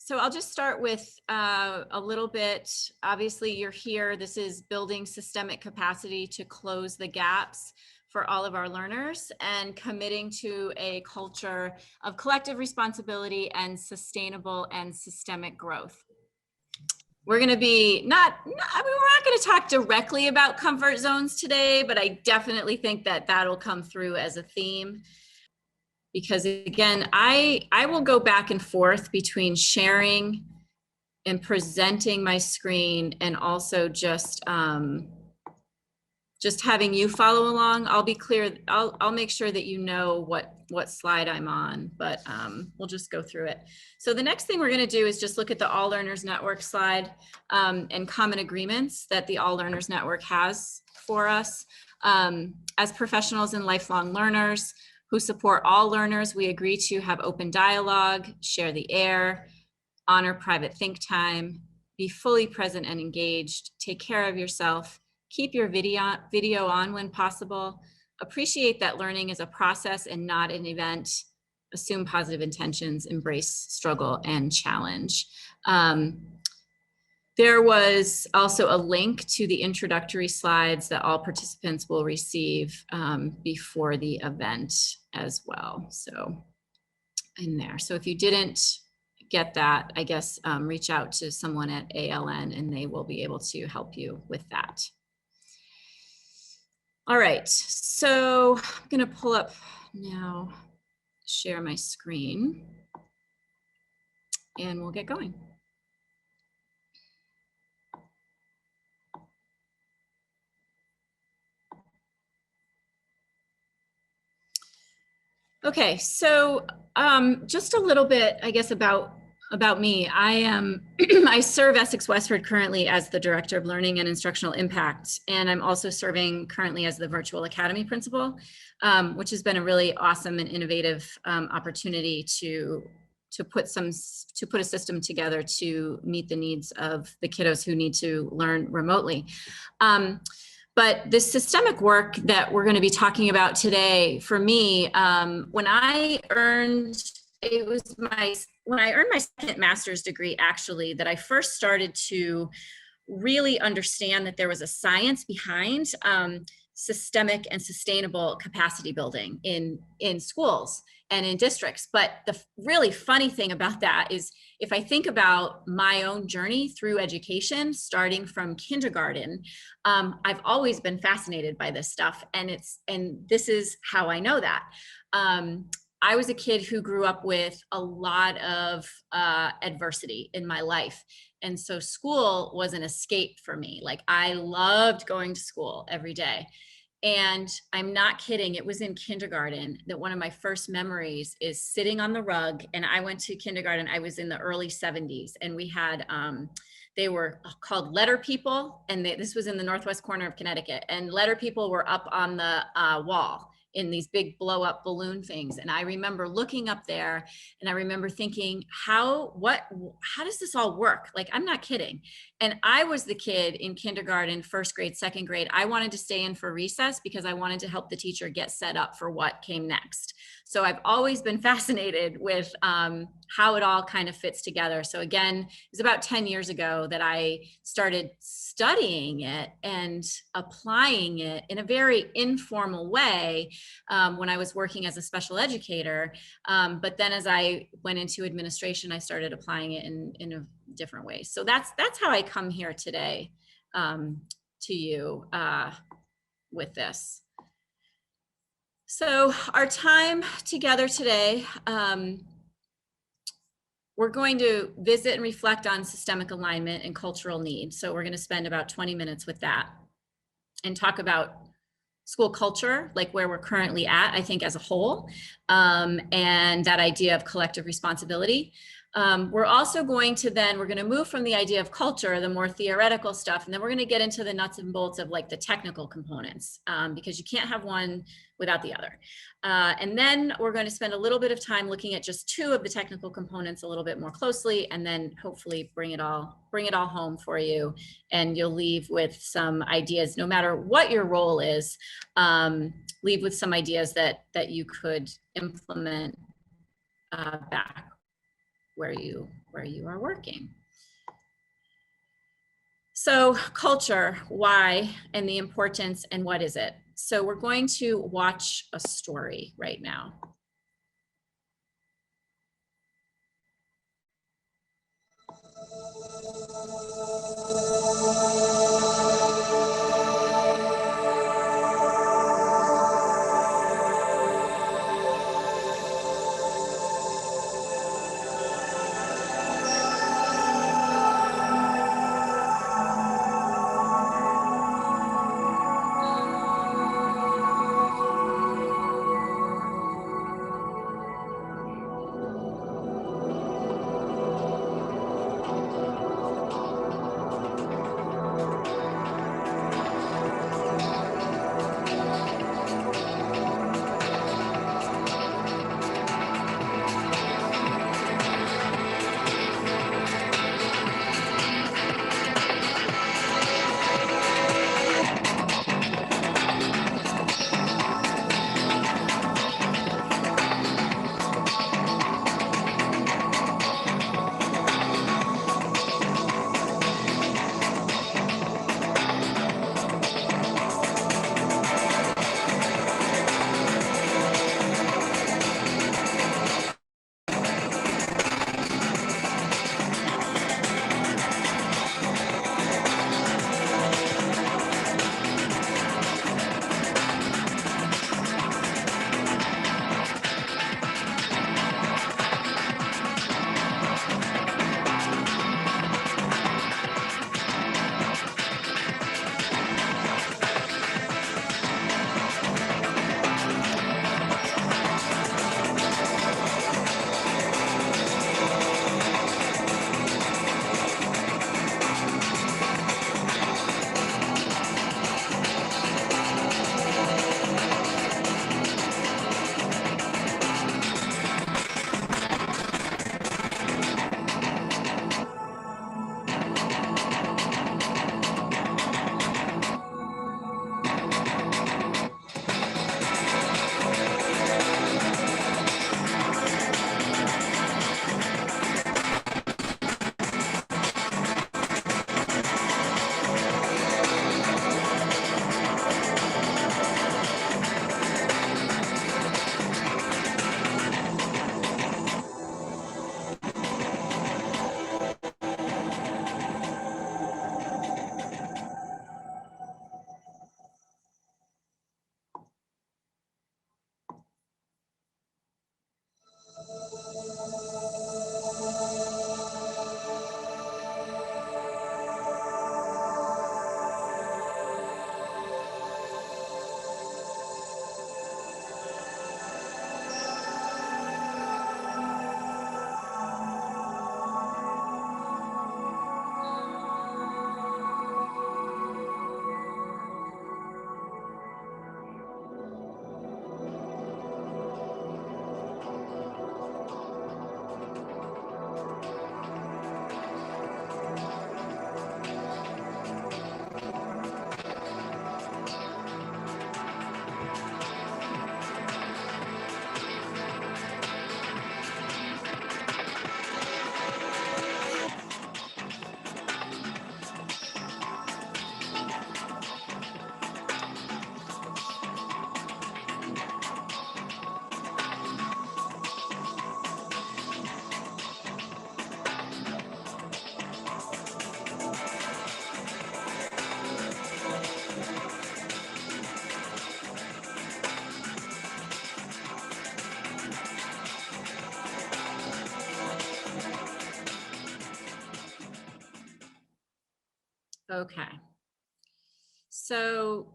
So I'll just start with a little bit. Obviously, you're here. This is building systemic capacity to close the gaps for all of our learners and committing to a culture of collective responsibility and sustainable and systemic growth. We're going to be we're not going to talk directly about comfort zones today, but I definitely think that that'll come through as a theme. Because again, I will go back and forth between sharing and presenting my screen and also just having you follow along. I'll be clear. I'll make sure that you know what slide I'm on, but we'll just go through it. So the next thing we're going to do is just look at the All Learners Network slide and common agreements that the All Learners Network has for us. As professionals and lifelong learners who support all learners, we agree to have open dialogue, share the air, honor private think time, be fully present and engaged, take care of yourself, keep your video on when possible, appreciate that learning is a process and not an event, assume positive intentions, embrace struggle and challenge. There was also a link to the introductory slides that all participants will receive before the event as well. So in there. So if you didn't get that, I guess reach out to someone at ALN and they will be able to help you with that. All right, so I'm gonna pull up now, share my screen, and we'll get going. Okay, so just a little bit, I guess, about me. I serve Essex Westford currently as the Director of Learning and Instructional Impact, and I'm also serving currently as the Virtual Academy Principal, which has been a really awesome and innovative opportunity to put a system together to meet the needs of the kiddos who need to learn remotely. But this systemic work that we're going to be talking about today, for me, when I earned my second master's degree, actually, that I first started to really understand that there was a science behind systemic and sustainable capacity building in schools and in districts. But the really funny thing about that is, if I think about my own journey through education, starting from kindergarten, I've always been fascinated by this stuff, and this is how I know that. I was a kid who grew up with a lot of adversity in my life. And so school was an escape for me. Like, I loved going to school every day. And I'm not kidding, it was in kindergarten that one of my first memories is sitting on the rug. And I went to kindergarten, I was in the early 70s, and we had, they were called letter people. And this was in the northwest corner of Connecticut. And letter people were up on the wall in these big blow up balloon things. And I remember looking up there and I remember thinking, how does this all work? Like, I'm not kidding. And I was the kid in kindergarten, first grade, second grade. I wanted to stay in for recess because I wanted to help the teacher get set up for what came next. So I've always been fascinated with how it all kind of fits together. So again, it was about 10 years ago that I started studying it and applying it in a very informal way when I was working as a special educator. But then as I went into administration, I started applying it in a different way. So that's how I come here today to you with this. So our time together today, we're going to visit and reflect on systemic alignment and cultural need. So we're going to spend about 20 minutes with that and talk about school culture, like where we're currently at, I think, as a whole, and that idea of collective responsibility. We're also going to we're going to move from the idea of culture, the more theoretical stuff, and then we're going to get into the nuts and bolts of like the technical components, because you can't have one without the other. And then we're going to spend a little bit of time looking at just two of the technical components a little bit more closely, and then hopefully bring it all home for you, and you'll leave with some ideas, no matter what your role is, leave with some ideas that you could implement back where you are working. So culture, why, and the importance, and what is it? So we're going to watch a story right now. Okay. So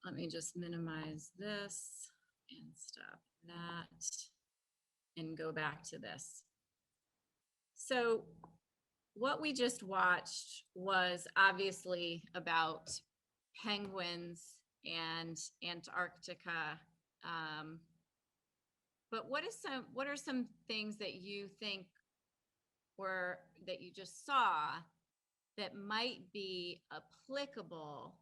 let me just minimize this and stop that and go back to this. So what we just watched was obviously about penguins and Antarctica. But what are some things that you think that you just saw that might be applicable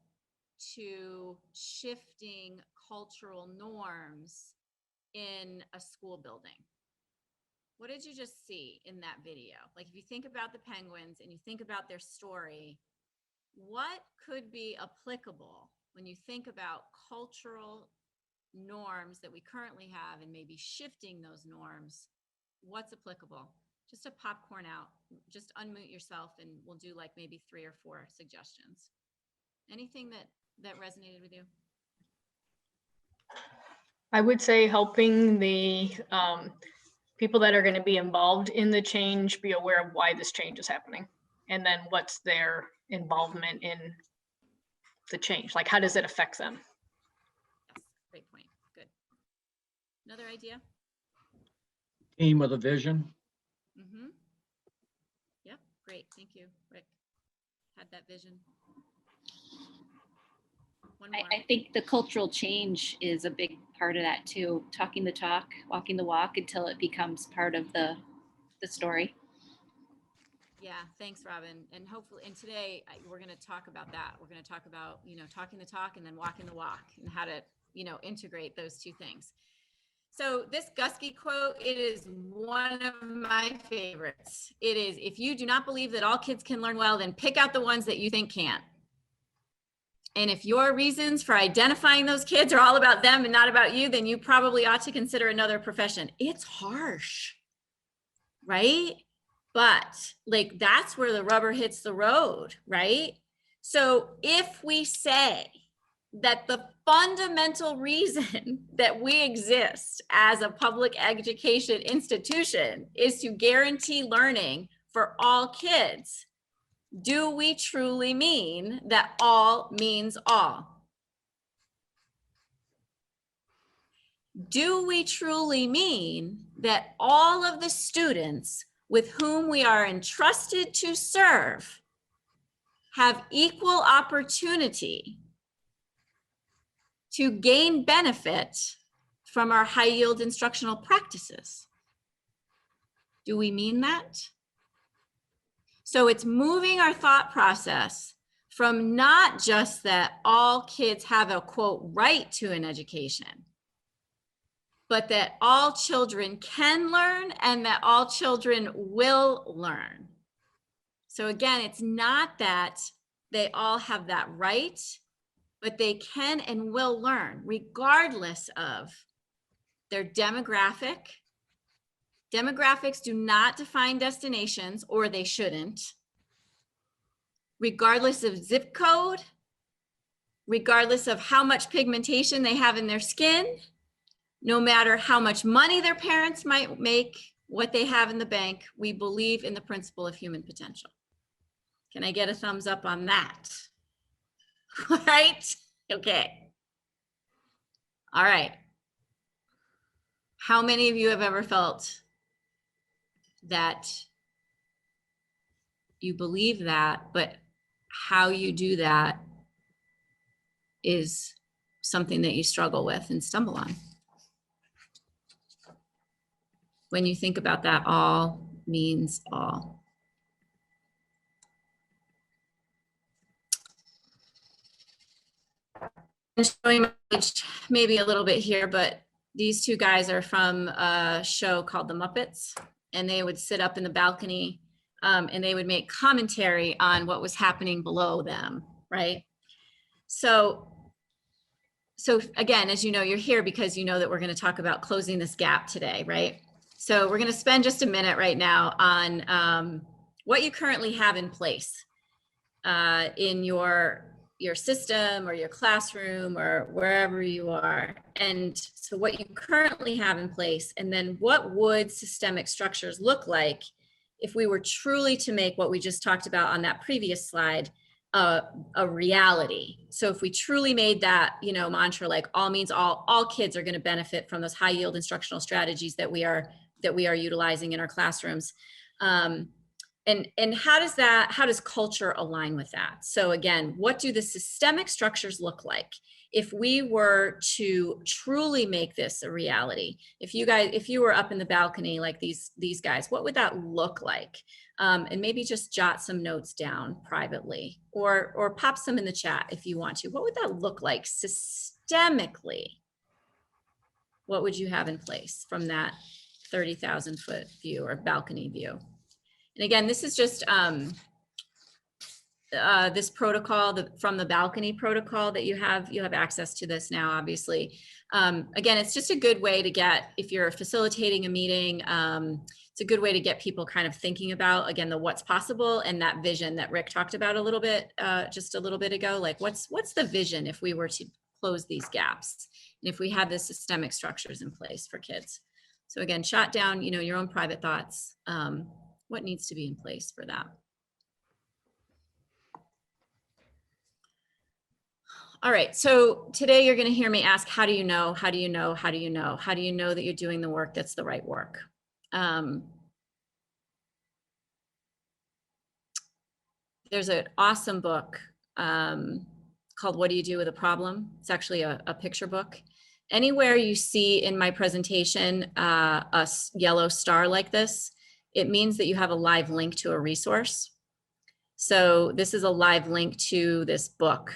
to shifting cultural norms in a school building? What did you just see in that video? Like if you think about the penguins and you think about their story, what could be applicable when you think about cultural norms that we currently have and maybe shifting those norms? What's applicable? Just a popcorn out, just unmute yourself and we'll do like maybe 3 or 4 suggestions. Anything that resonated with you? I would say helping the people that are going to be involved in the change be aware of why this change is happening, and then what's their involvement in the change. Like, how does it affect them? Yes, great point. Good. Another idea? Team with a vision. Mm-hmm. Yep, great. Thank you, Rick. Had that vision. One more. I think the cultural change is a big part of that too. Talking the talk, walking the walk until it becomes part of the story. Yeah, thanks, Robin. And hopefully, and today we're going to talk about that. We're going to talk about, talking the talk and then walking the walk and how to, integrate those two things. So this Gusky quote, it is one of my favorites. It is, if you do not believe that all kids can learn well, then pick out the ones that you think can't. And if your reasons for identifying those kids are all about them and not about you, then you probably ought to consider another profession. It's harsh, right? But like, that's where the rubber hits the road, right? So if we say that the fundamental reason that we exist as a public education institution is to guarantee learning for all kids, do we truly mean that all means all? Do we truly mean that all of the students with whom we are entrusted to serve have equal opportunity to gain benefit from our high yield instructional practices? Do we mean that? So it's moving our thought process from not just that all kids have a quote right to an education, but that all children can learn and that all children will learn. So again, it's not that they all have that right, but they can and will learn regardless of their demographic. Demographics do not define destinations, or they shouldn't. Regardless of zip code, regardless of how much pigmentation they have in their skin, no matter how much money their parents might make, what they have in the bank, we believe in the principle of human potential. Can I get a thumbs up on that? Right? Okay. All right. How many of you have ever felt that you believe that, but how you do that is something that you struggle with and stumble on? When you think about that, all means all. I'm showing my age maybe a little bit here, but these two guys are from a show called The Muppets, and they would sit up in the balcony and they would make commentary on what was happening below them, right? So again, as you know, you're here because you know that we're going to talk about closing this gap today, right? So we're going to spend just a minute right now on what you currently have in place in your system or your classroom or wherever you are. And so what you currently have in place, and then what would systemic structures look like if we were truly to make what we just talked about on that previous slide a reality. So if we truly made that, mantra, like all means all kids are going to benefit from those high yield instructional strategies that we are utilizing in our classrooms. And how does culture align with that? So again, what do the systemic structures look like if we were to truly make this a reality? If you were up in the balcony like these guys, what would that look like? And maybe just jot some notes down privately or pop some in the chat if you want to. What would that look like systemically? What would you have in place from that 30,000 foot view or balcony view. And again, this is just this protocol from the balcony protocol that you have access to this now, obviously. Again, it's just a good way to get, if you're facilitating a meeting, it's a good way to get people kind of thinking about, again, the what's possible and that vision that Rick talked about a little bit, just a little bit ago, like what's the vision if we were to close these gaps and if we had the systemic structures in place for kids. So again, jot down, your own private thoughts, what needs to be in place for that. All right, so today you're going to hear me ask, how do you know, how do you know, how do you know, how do you know that you're doing the work that's the right work? There's an awesome book called What Do You Do with a Problem? It's actually a picture book. Anywhere you see in my presentation a yellow star like this, it means that you have a live link to a resource. So this is a live link to this book.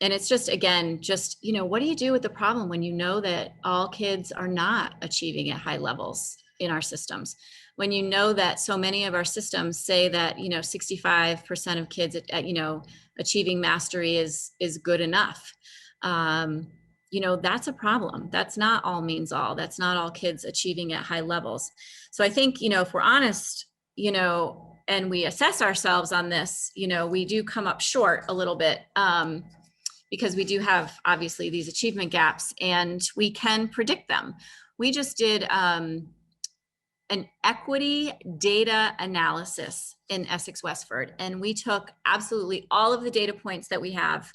And it's just, again, just, what do you do with the problem when you know that all kids are not achieving at high levels in our systems? When you know that so many of our systems say that, 65% of kids at achieving mastery is good enough. That's a problem. That's not all means all. That's not all kids achieving at high levels. So I think, if we're honest, and we assess ourselves on this, we do come up short a little bit. Because we do have obviously these achievement gaps and we can predict them. We just did an equity data analysis in Essex Westford, and we took absolutely all of the data points that we have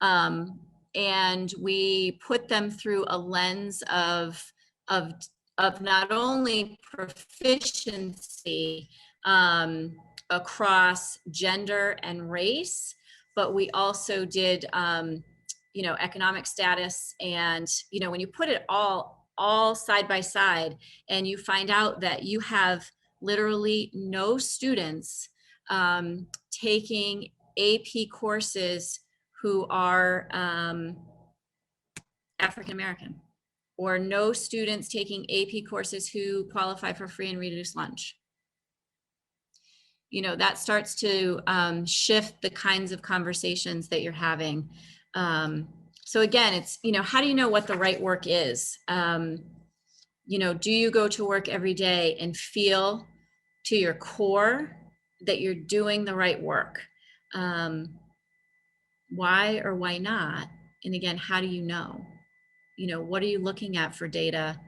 and we put them through a lens of not only proficiency across gender and race, but we also did, economic status. And, when you put it all side by side and you find out that you have literally no students taking AP courses who are African-American, or no students taking AP courses who qualify for free and reduced lunch. That starts to shift the kinds of conversations that you're having. So again, it's, how do you know what the right work is? Do you go to work every day and feel to your core that you're doing the right work? Why or why not? And again, how do you know? What are you looking at for data?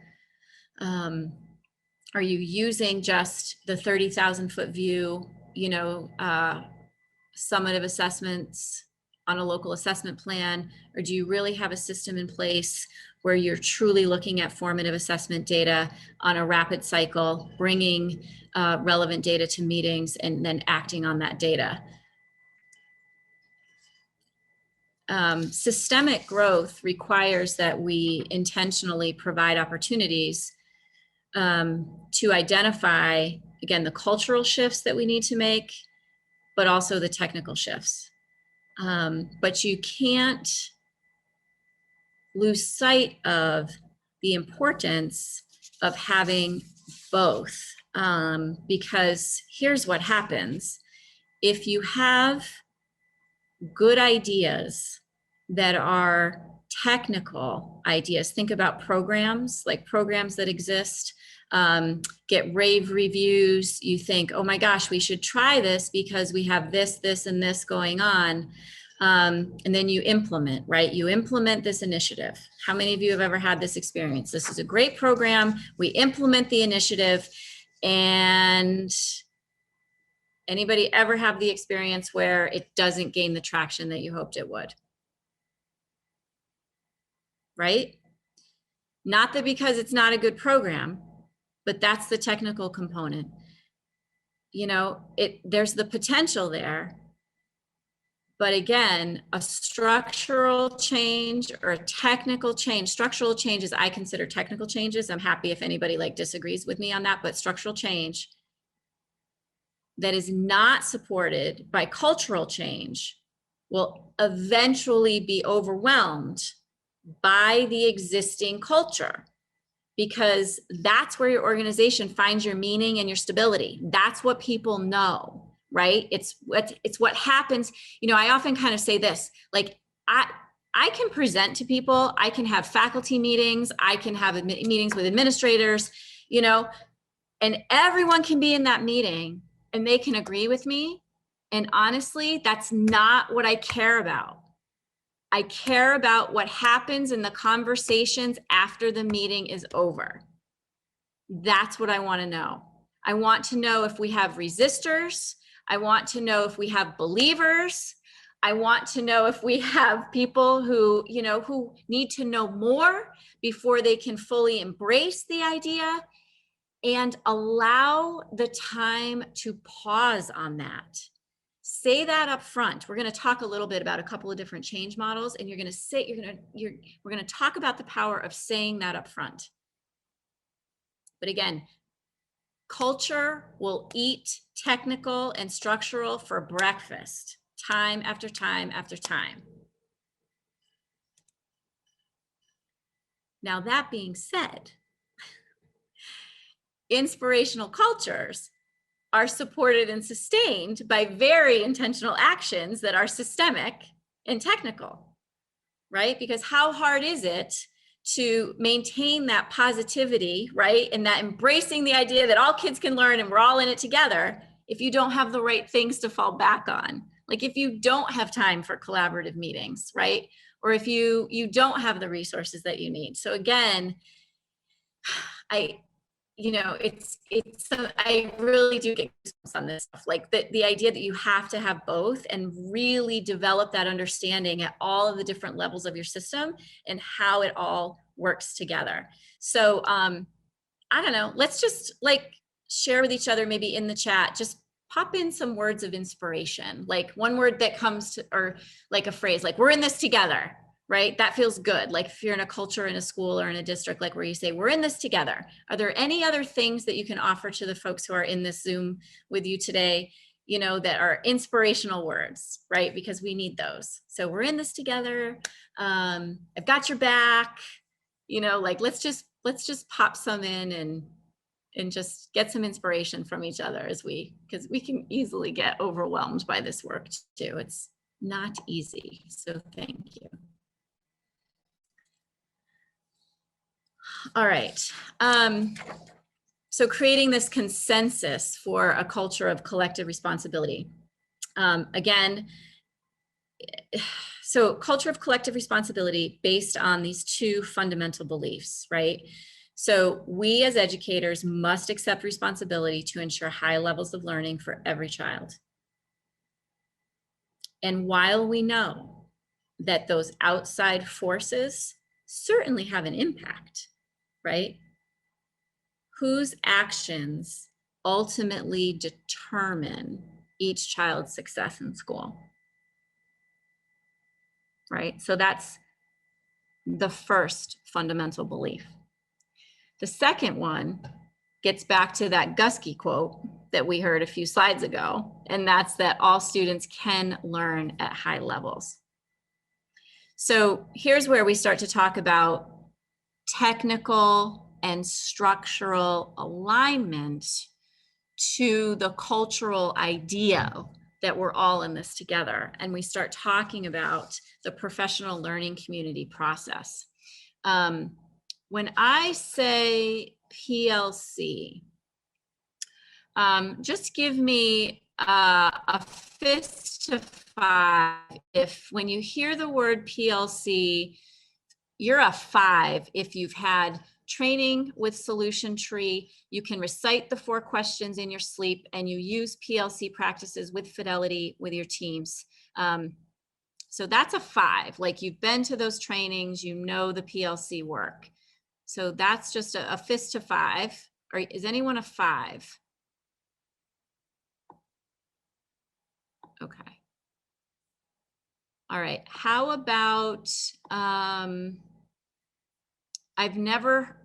Are you using just the 30,000 foot view, summative assessments on a local assessment plan? Or do you really have a system in place where you're truly looking at formative assessment data on a rapid cycle, bringing relevant data to meetings and then acting on that data? Systemic growth requires that we intentionally provide opportunities to identify, again, the cultural shifts that we need to make, but also the technical shifts. But you can't lose sight of the importance of having both, because here's what happens. If you have good ideas that are technical ideas, think about programs, like programs that exist, get rave reviews. You think, oh my gosh, we should try this because we have this, this, and this going on. And then you implement, right? You implement this initiative. How many of you have ever had this experience? This is a great program. We implement the initiative, and anybody ever have the experience where it doesn't gain the traction that you hoped it would? Right? Not that because it's not a good program, but that's the technical component. There's the potential there. But again, a structural change or a technical change, structural changes, I consider technical changes. I'm happy if anybody disagrees with me on that, but structural change that is not supported by cultural change will eventually be overwhelmed by the existing culture. because that's where your organization finds your meaning and your stability. That's what people know, right? It's what happens. You know, I often kind of say this, like, I can present to people, I can have faculty meetings, I can have meetings with administrators, you know, and everyone can be in that meeting and they can agree with me. And honestly, that's not what I care about. I care about what happens in the conversations after the meeting is over. That's what I want to know. I want to know if we have resistors. I want to know if we have believers. I want to know if we have people who, you know, who need to know more before they can fully embrace the idea, and allow the time to pause on that. Say that up front. We're going to talk a little bit about a couple of different change models, and we're going to talk about the power of saying that up front. But again, culture will eat technical and structural for breakfast, time after time after time. Now, that being said, inspirational cultures are supported and sustained by very intentional actions that are systemic and technical, right? Because how hard is it to maintain that positivity, right? And that embracing the idea that all kids can learn and we're all in it together if you don't have the right things to fall back on. Like if you don't have time for collaborative meetings, right? Or if you don't have the resources that you need. So again, I really do get goosebumps on this stuff. Like the idea that you have to have both and really develop that understanding at all of the different levels of your system and how it all works together. So I don't know, let's just like share with each other, maybe in the chat, just pop in some words of inspiration, like one word that comes to, or like a phrase, like we're in this together. Right? That feels good. Like if you're in a culture, in a school, or in a district, like where you say, we're in this together. Are there any other things that you can offer to the folks who are in this Zoom with you today, you know, that are inspirational words, right? Because we need those. So we're in this together. I've got your back, you know, like, let's just pop some in and just get some inspiration from each other because we can easily get overwhelmed by this work too. It's not easy. So thank you. All right. So creating this consensus for a culture of collective responsibility. Again, so culture of collective responsibility based on these two fundamental beliefs, right? So we as educators must accept responsibility to ensure high levels of learning for every child. And while we know that those outside forces certainly have an impact, right? Whose actions ultimately determine each child's success in school, right? So that's the first fundamental belief. The second one gets back to that Gusky quote that we heard a few slides ago, and that's that all students can learn at high levels. So here's where we start to talk about technical and structural alignment to the cultural idea that we're all in this together. And we start talking about the professional learning community process. When I say PLC, just give me a fist to 5 if when you hear the word PLC, you're a 5 if you've had training with Solution Tree, you can recite the 4 questions in your sleep, and you use PLC practices with fidelity with your teams. So that's a 5. Like you've been to those trainings, you know the PLC work. So that's just a fist to 5. Or is anyone a 5? Okay. All right. How about I've never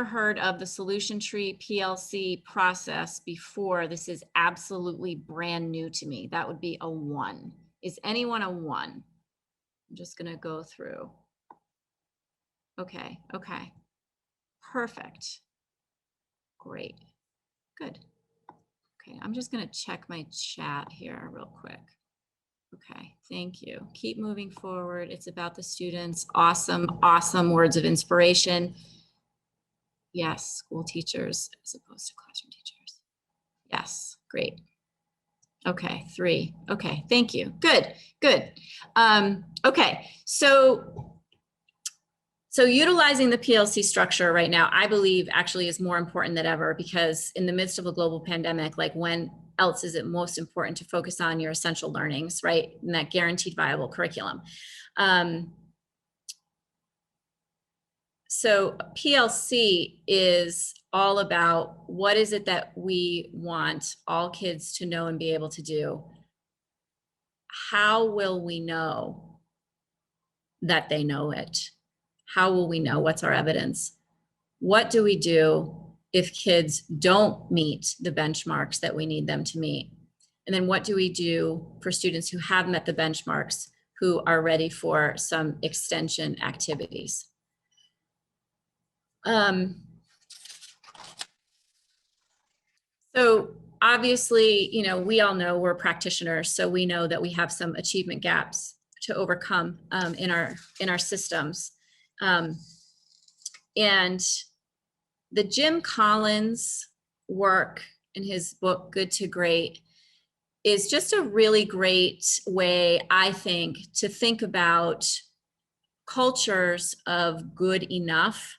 heard of the Solution Tree PLC process before. This is absolutely brand new to me. That would be a 1. Is anyone a 1? I'm just going to go through. Okay. Perfect. Great. Good. Okay, I'm just going to check my chat here real quick. Okay, thank you. Keep moving forward. It's about the students. Awesome, awesome words of inspiration. Yes, school teachers as opposed to classroom teachers. Yes, great. Okay, 3. Okay, thank you. Good, good. Okay, so utilizing the PLC structure right now, I believe actually is more important than ever, because in the midst of a global pandemic, like when else is it most important to focus on your essential learnings, right? And that guaranteed viable curriculum. So PLC is all about what is it that we want all kids to know and be able to do. How will we know that they know it? How will we know? What's our evidence? What do we do if kids don't meet the benchmarks that we need them to meet? And then what do we do for students who have met the benchmarks, who are ready for some extension activities? So obviously, you know, we all know we're practitioners, so we know that we have some achievement gaps to overcome in our systems. And the Jim Collins work in his book, Good to Great, is just a really great way, I think, to think about cultures of good enough.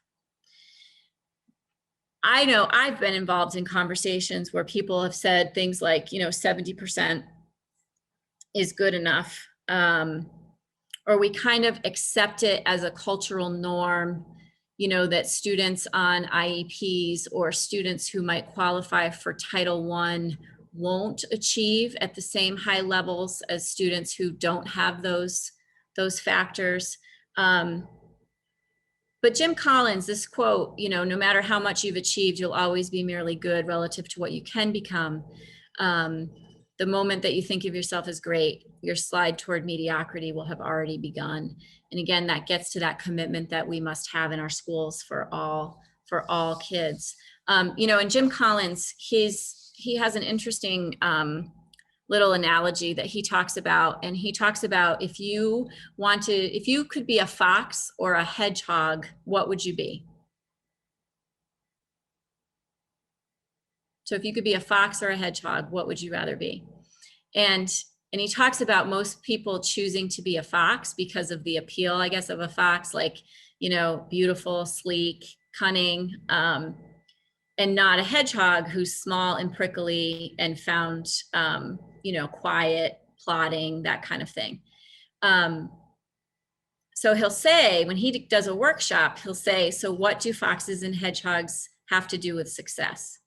I know I've been involved in conversations where people have said things like, you know, 70% is good enough. Or we kind of accept it as a cultural norm, you know, that students on IEPs or students who might qualify for Title I won't achieve at the same high levels as students who don't have those factors. But Jim Collins, this quote, you know, no matter how much you've achieved, you'll always be merely good relative to what you can become. The moment that you think of yourself as great, your slide toward mediocrity will have already begun. And again, that gets to that commitment that we must have in our schools for all kids. You know, and Jim Collins, he has an interesting little analogy that he talks about, and he talks about if you could be a fox or a hedgehog, what would you be? So if you could be a fox or a hedgehog, what would you rather be? And he talks about most people choosing to be a fox because of the appeal, I guess, of a fox, like, you know, beautiful, sleek, cunning, and not a hedgehog who's small and prickly and found, you know, quiet, plodding, that kind of thing. So he'll say, when he does a workshop, he'll say, so what do foxes and hedgehogs have to do with success?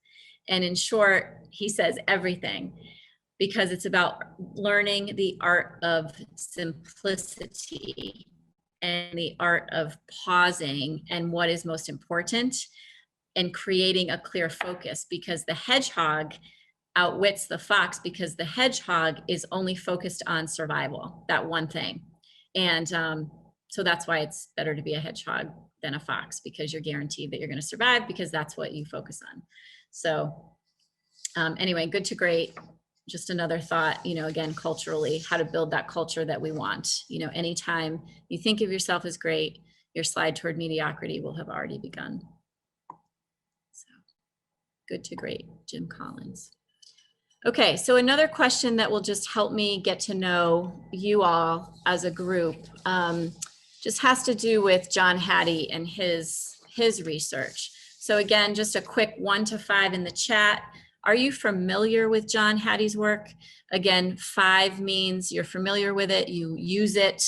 And in short, he says everything, because it's about learning the art of simplicity and the art of pausing and what is most important, and creating a clear focus, because the hedgehog outwits the fox, because the hedgehog is only focused on survival, that one thing. And so that's why it's better to be a hedgehog than a fox, because you're guaranteed that you're going to survive, because that's what you focus on. So anyway, good to great. Just another thought, you know, again, culturally, how to build that culture that we want. You know, anytime you think of yourself as great, your slide toward mediocrity will have already begun. So good to great, Jim Collins. Okay, so another question that will just help me get to know you all as a group just has to do with John Hattie and his research. So again, just a quick 1 to 5 in the chat. Are you familiar with John Hattie's work? Again, 5 means you're familiar with it, you use it,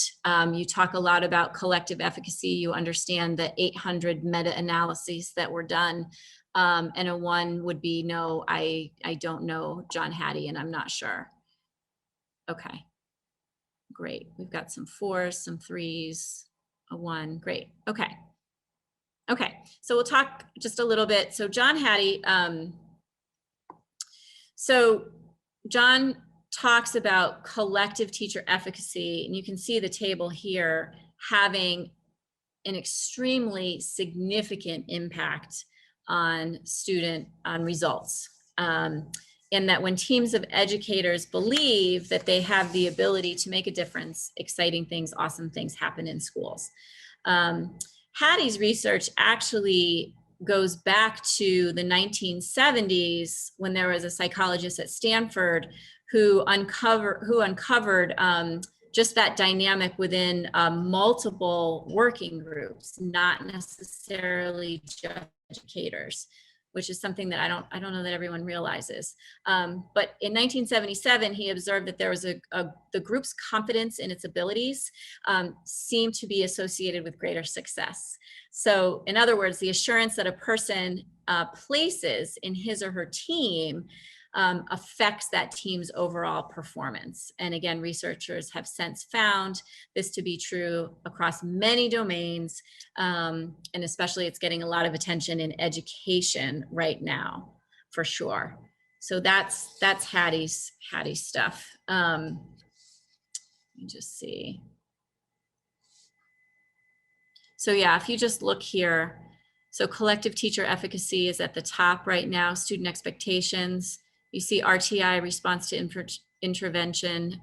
you talk a lot about collective efficacy, you understand the 800 meta-analyses that were done. And a 1 would be, no, I don't know John Hattie and I'm not sure. Okay, great. We've got some 4s, some 3s, a 1, great, okay. Okay, so we'll talk just a little bit. So John Hattie, so John talks about collective teacher efficacy, and you can see the table here having an extremely significant impact on results. And that when teams of educators believe that they have the ability to make a difference, exciting things, awesome things happen in schools. Hattie's research actually goes back to the 1970s when there was a psychologist at Stanford who uncovered just that dynamic within multiple working groups, not necessarily just educators, which is something that I don't know that everyone realizes. But in 1977, he observed that there was the group's confidence in its abilities seemed to be associated with greater success. So in other words, the assurance that a person places in his or her team affects that team's overall performance. And again, researchers have since found this to be true across many domains, and especially it's getting a lot of attention in education right now, for sure. So that's Hattie's stuff. Let me just see. So yeah, if you just look here, so collective teacher efficacy is at the top right now, student expectations. You see RTI, response to intervention.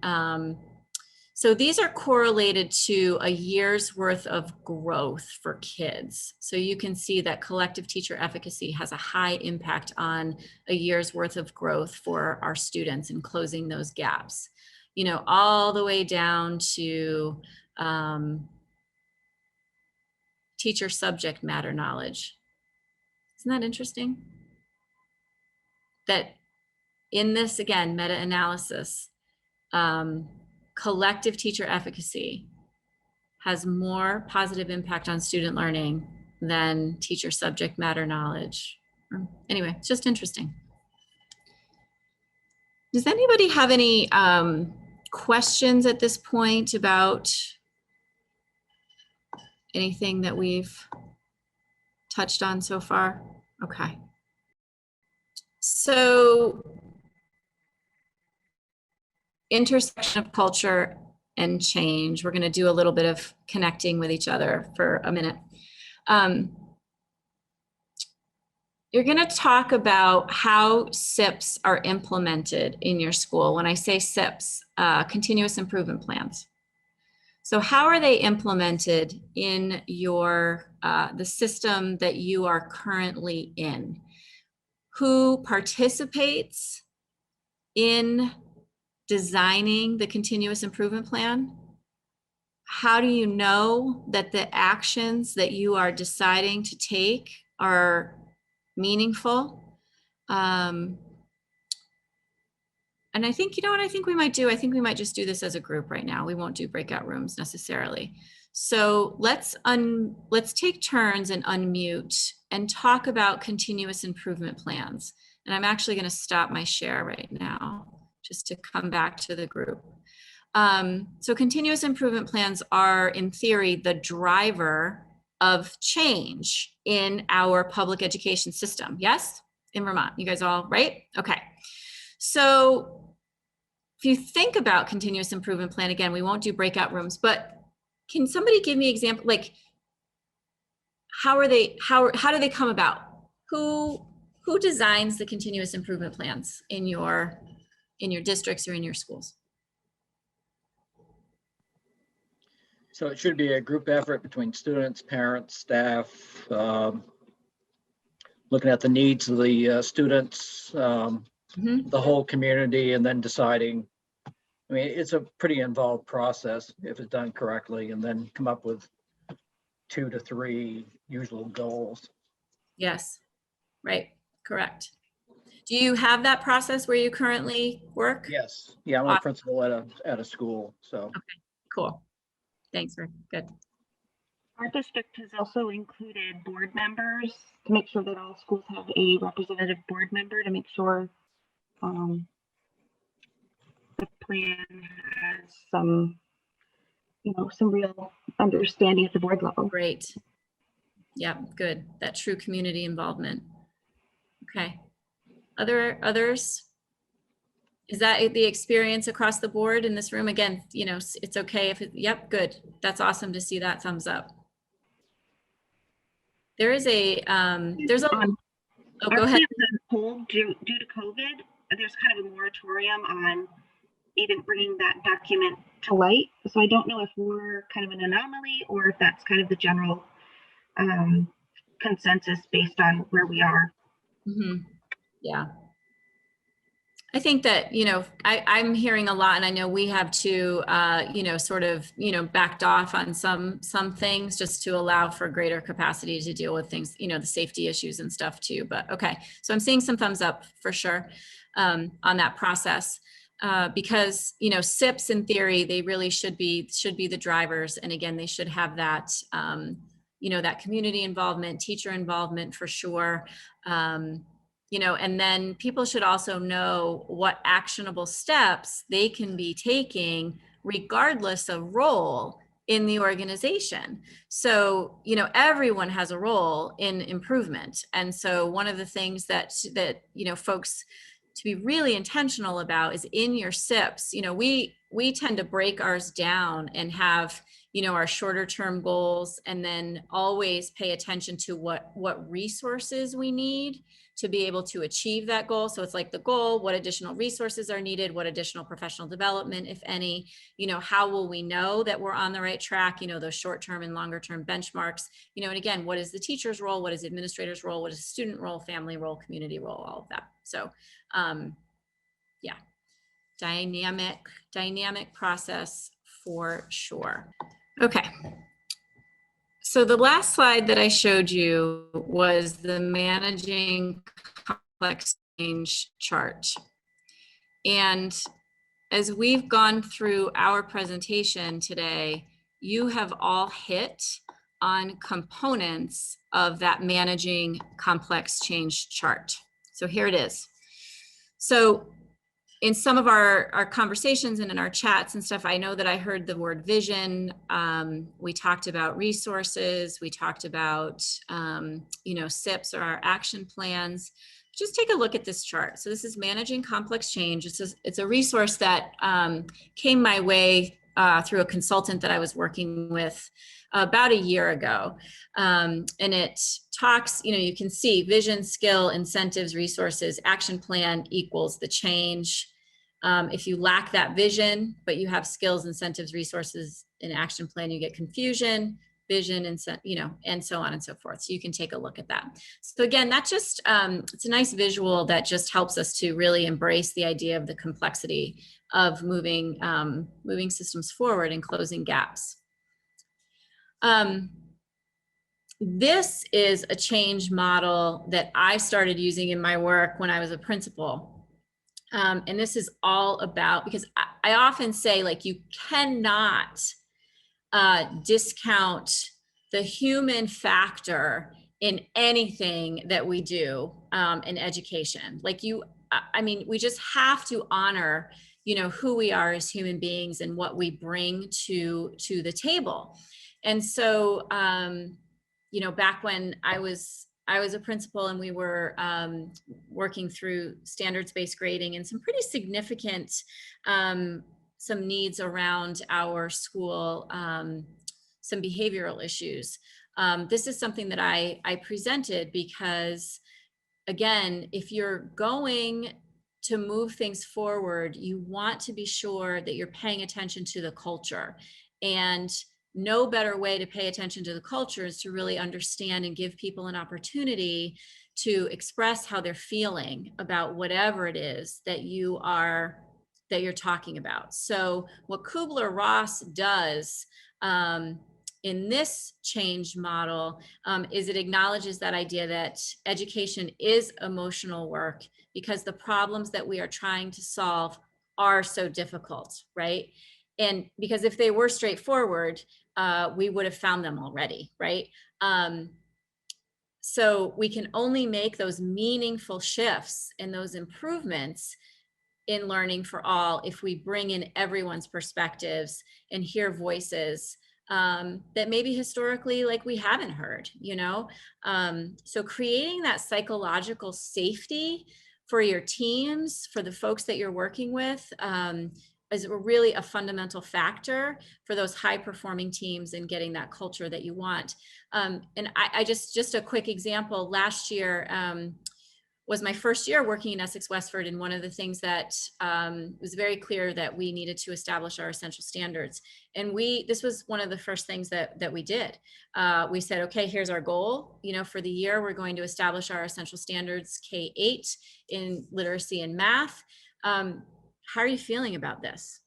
So these are correlated to a year's worth of growth for kids. So you can see that collective teacher efficacy has a high impact on a year's worth of growth for our students and closing those gaps, you know, all the way down to teacher subject matter knowledge. Isn't that interesting? That in this, again, meta-analysis, collective teacher efficacy has more positive impact on student learning than teacher subject matter knowledge. Anyway, it's just interesting. Does anybody have any questions at this point about anything that we've touched on so far? Okay. So, intersection of culture and change. We're going to do a little bit of connecting with each other for a minute. You're going to talk about how SIPs are implemented in your school. When I say SIPs, continuous improvement plans. So how are they implemented in your the system that you are currently in? Who participates in designing the continuous improvement plan? How do you know that the actions that you are deciding to take are meaningful? And I think, you know what I think we might do? I think we might just do this as a group right now. We won't do breakout rooms necessarily. So let's take turns and unmute and talk about continuous improvement plans. And I'm actually going to stop my share right now just to come back to the group. So continuous improvement plans are, in theory, the driver of change in our public education system. Yes? In Vermont, you guys all right? Okay. So if you think about continuous improvement plan, again, we won't do breakout rooms, but can somebody give me an example, like how do they come about? Who designs the continuous improvement plans in your districts or in your schools? So it should be a group effort between students, parents, staff, looking at the needs of the students, the whole community, and then deciding. I mean, it's a pretty involved process if it's done correctly, and then come up with 2 to 3 usual goals. Yes, right, correct. Do you have that process where you currently work? Yes, yeah, I'm a principal at a school, so. Okay, cool. Thanks, Rick. Good. Our district has also included board members to make sure that all schools have a representative board member to make sure the plan has some real understanding at the board level. Great. Yeah, good. That true community involvement. Okay. Others? Is that the experience across the board in this room? Again, you know, it's okay if it, yep, good. That's awesome to see that thumbs up. There is a, there's a, oh, go ahead. Actually, on hold due to COVID, there's kind of a moratorium on even bringing that document to light. So I don't know if we're kind of an anomaly or if that's kind of the general consensus based on where we are. Mm-hmm. Yeah. I think that, you know, I'm hearing a lot, and I know we have too, you know, sort of, you know, backed off on some things just to allow for greater capacity to deal with things, you know, the safety issues and stuff too. But okay, so I'm seeing some thumbs up for sure on that process. Because, you know, SIPs in theory, they really should be the drivers. And again, they should have that, you know, that community involvement, teacher involvement for sure. You know, and then people should also know what actionable steps they can be taking regardless of role in the organization. So, you know, everyone has a role in improvement. And so one of the things that, you know, folks to be really intentional about is in your SIPs, you know, we tend to break ours down and have, you know, our shorter term goals, and then always pay attention to what resources we need to be able to achieve that goal. So it's like the goal, what additional resources are needed, what additional professional development, if any, you know, how will we know that we're on the right track, you know, those short-term and longer-term benchmarks, you know, and again, what is the teacher's role, what is the administrator's role, what is the student role, family role, community role, all of that. So yeah, dynamic process for sure. Okay. So the last slide that I showed you was the managing complex change chart. And as we've gone through our presentation today, you have all hit on components of that managing complex change chart. So here it is. So in some of our conversations and in our chats and stuff, I know that I heard the word vision. We talked about resources. We talked about, you know, SIPs or our action plans. Just take a look at this chart. So this is managing complex change. It's a resource that came my way through a consultant that I was working with about a year ago. And it talks, you know, you can see vision, skill, incentives, resources, action plan equals the change. If you lack that vision, but you have skills, incentives, resources, and action plan, you get confusion, vision, and you know, and so on and so forth. So you can take a look at that. So again, that just, it's a nice visual that just helps us to really embrace the idea of the complexity of moving systems forward and closing gaps. This is a change model that I started using in my work when I was a principal. And this is all about, because I often say, like, you cannot discount the human factor in anything that we do in education. Like I mean, we just have to honor, you know, who we are as human beings and what we bring to the table. And so, you know, back when I was a principal and we were working through standards-based grading and some pretty significant, some needs around our school, some behavioral issues. This is something that I presented because, again, if you're going to move things forward, you want to be sure that you're paying attention to the culture. And no better way to pay attention to the culture is to really understand and give people an opportunity to express how they're feeling about whatever it is that you're talking about. So what Kubler-Ross does in this change model is it acknowledges that idea that education is emotional work because the problems that we are trying to solve are so difficult, right? And because if they were straightforward, we would have found them already, right? So we can only make those meaningful shifts and those improvements in learning for all if we bring in everyone's perspectives and hear voices that maybe historically, like, we haven't heard, you know? So creating that psychological safety for your teams, for the folks that you're working with, really a fundamental factor for those high performing teams and getting that culture that you want. And I just a quick example, last year was my first year working in Essex Westford. And one of the things that was very clear that we needed to establish our essential standards. And this was one of the first things that we did. We said, okay, here's our goal. For the year, we're going to establish our essential standards K-8 in literacy and math. How are you feeling about this?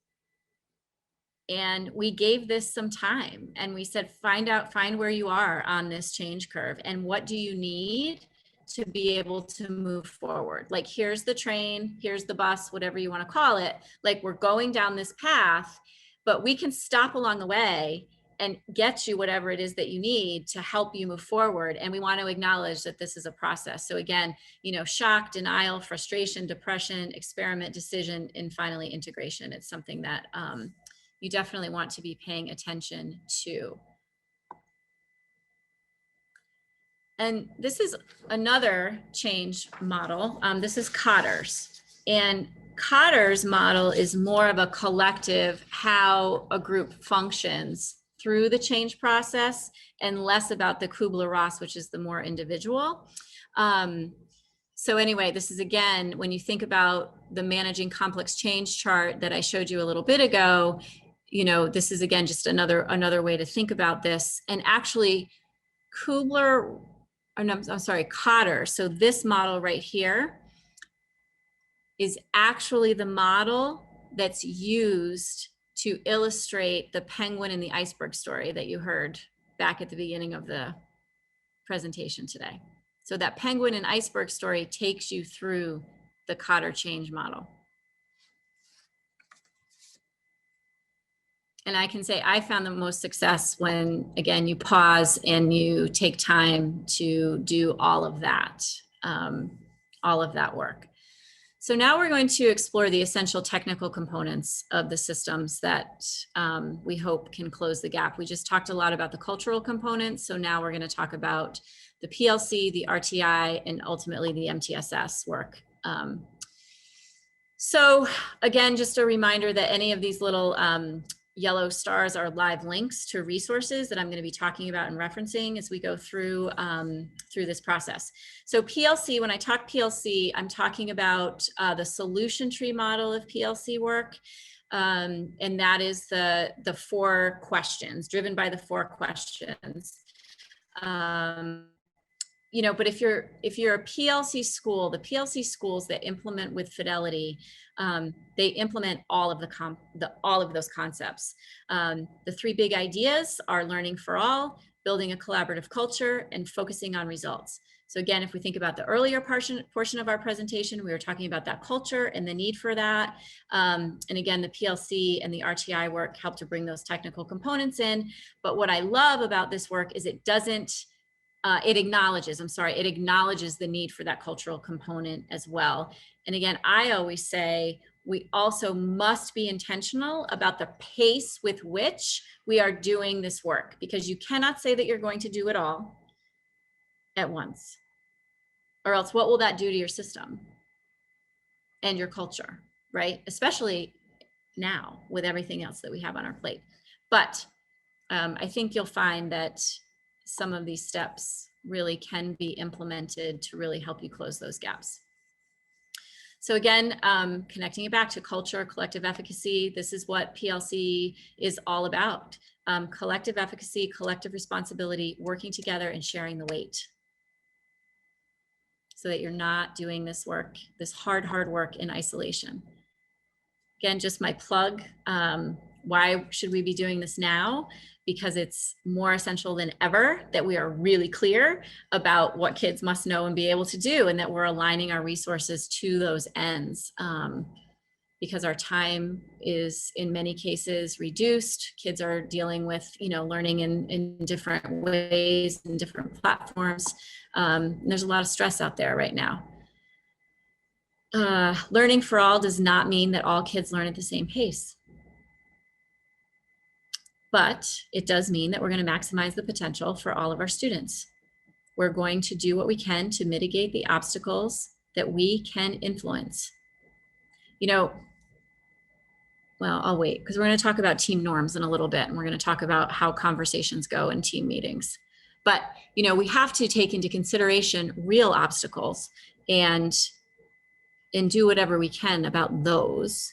And we gave this some time and we said, find where you are on this change curve and what do you need to be able to move forward. Like, here's the train, here's the bus, whatever you want to call it. Like, we're going down this path, but we can stop along the way and get you whatever it is that you need to help you move forward. And we want to acknowledge that this is a process. So again, shock, denial, frustration, depression, experiment, decision, and finally integration. It's something that you definitely want to be paying attention to. And this is another change model. This is Cotter's. And Cotter's model is more of a collective, how a group functions through the change process, and less about the Kubler-Ross, which is the more individual. So anyway, this is, again, when you think about the managing complex change chart that I showed you a little bit ago, this is, again, just another way to think about this. And actually Cotter. So this model right here is actually the model that's used to illustrate the penguin and the iceberg story that you heard back at the beginning of the presentation today. So that penguin and iceberg story takes you through the Cotter change model. And I can say I found the most success when, again, you pause and you take time to do all of that work. So now we're going to explore the essential technical components of the systems that we hope can close the gap. We just talked a lot about the cultural components. So now we're going to talk about the PLC, the RTI, and ultimately the MTSS work. So again, just a reminder that any of these little yellow stars are live links to resources that I'm going to be talking about and referencing as we go through this process. So PLC, when I talk PLC, I'm talking about the solution tree model of PLC work. And that is the 4 questions, driven by the 4 questions. But if you're a PLC school, the PLC schools that implement with fidelity, they implement all of those concepts. The 3 big ideas are learning for all, building a collaborative culture, and focusing on results. So again, if we think about the earlier portion of our presentation, we were talking about that culture and the need for that. And again, the PLC and the RTI work help to bring those technical components in. But what I love about this work is it acknowledges the need for that cultural component as well. And again, I always say we also must be intentional about the pace with which we are doing this work, because you cannot say that you're going to do it all at once, or else what will that do to your system and your culture, right? Especially now with everything else that we have on our plate. But I think you'll find that some of these steps really can be implemented to really help you close those gaps. So again, connecting it back to culture, collective efficacy, this is what PLC is all about. Collective efficacy, collective responsibility, working together and sharing the weight, so that you're not doing this work, this hard work in isolation. Again, just my plug. Why should we be doing this now? Because it's more essential than ever that we are really clear about what kids must know and be able to do, and that we're aligning our resources to those ends. Because our time is in many cases reduced. Kids are dealing with, learning in different ways and different platforms. There's a lot of stress out there right now. Learning for all does not mean that all kids learn at the same pace. But it does mean that we're going to maximize the potential for all of our students. We're going to do what we can to mitigate the obstacles that we can influence. well, I'll wait because we're going to talk about team norms in a little bit, and we're going to talk about how conversations go in team meetings. But, you know, we have to take into consideration real obstacles and do whatever we can about those.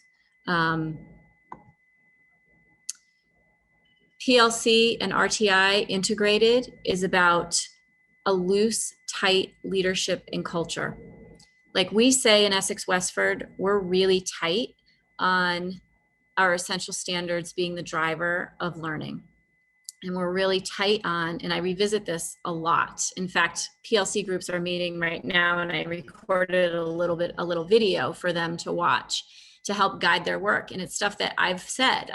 PLC and RTI integrated is about a loose, tight leadership and culture. Like we say in Essex Westford, we're really tight on our essential standards being the driver of learning. And we're really tight on, and I revisit this a lot. In fact, PLC groups are meeting right now, and I recorded a little video for them to watch to help guide their work. And it's stuff that I've said,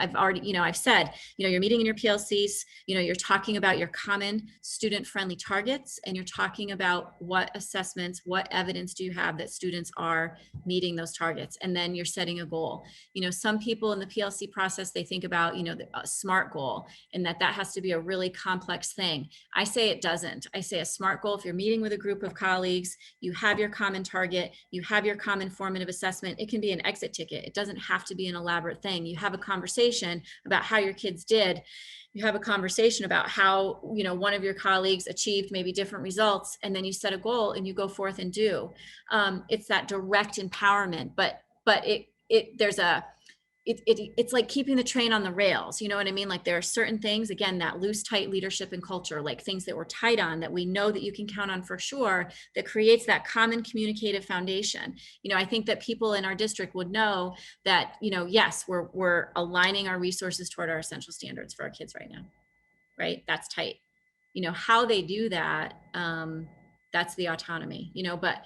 you're meeting in your PLCs, you're talking about your common student-friendly targets, and you're talking about what assessments, what evidence do you have that students are meeting those targets? And then you're setting a goal. Some people in the PLC process, they think about, a SMART goal, and that has to be a really complex thing. I say it doesn't. I say a SMART goal, if you're meeting with a group of colleagues, you have your common target, you have your common formative assessment, it can be an exit ticket. It doesn't have to be an elaborate thing. You have a conversation about how your kids did. You have a conversation about how, one of your colleagues achieved maybe different results, and then you set a goal and you go forth and do. It's that direct empowerment, but it's like keeping the train on the rails. You know what I mean? Like there are certain things, again, that loose, tight leadership and culture, like things that we're tight on, that we know that you can count on for sure, that creates that common communicative foundation. I think that people in our district would know that, yes, we're aligning our resources toward our essential standards for our kids right now, right? That's tight. How they do that, that's the autonomy, but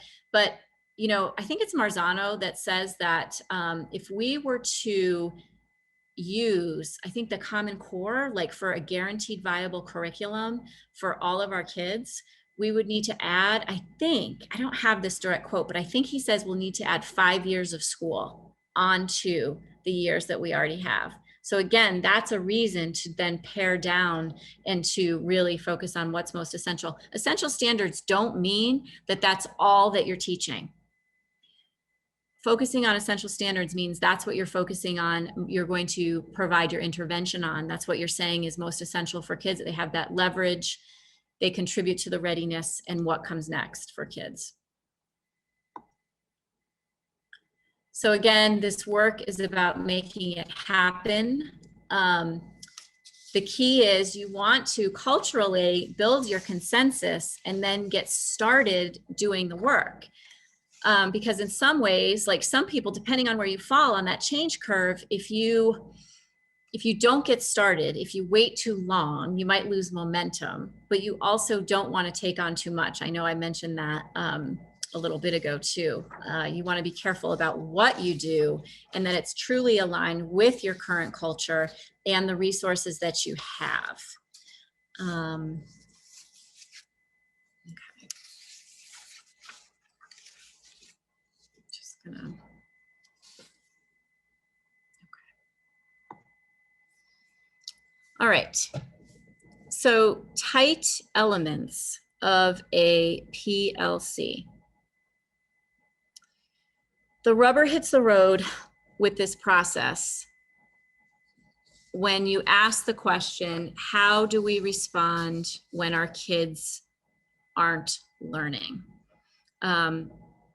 I think it's Marzano that says that if we were to use, I think the Common Core, like for a guaranteed viable curriculum for all of our kids, we would need to add, I don't have this direct quote, but I think he says we'll need to add 5 years of school onto the years that we already have. So again, that's a reason to then pare down and to really focus on what's most essential. Essential standards don't mean that that's all that you're teaching. Focusing on essential standards means that's what you're focusing on. You're going to provide your intervention on. That's what you're saying is most essential for kids. They have that leverage. They contribute to the readiness and what comes next for kids. So again, this work is about making it happen. The key is you want to culturally build your consensus and then get started doing the work. Because in some ways, like some people, depending on where you fall on that change curve, if you don't get started, if you wait too long, you might lose momentum, but you also don't want to take on too much. I know I mentioned that a little bit ago too. You want to be careful about what you do and that it's truly aligned with your current culture and the resources that you have. All right, so tight elements of a PLC. The rubber hits the road with this process when you ask the question, how do we respond when our kids aren't learning?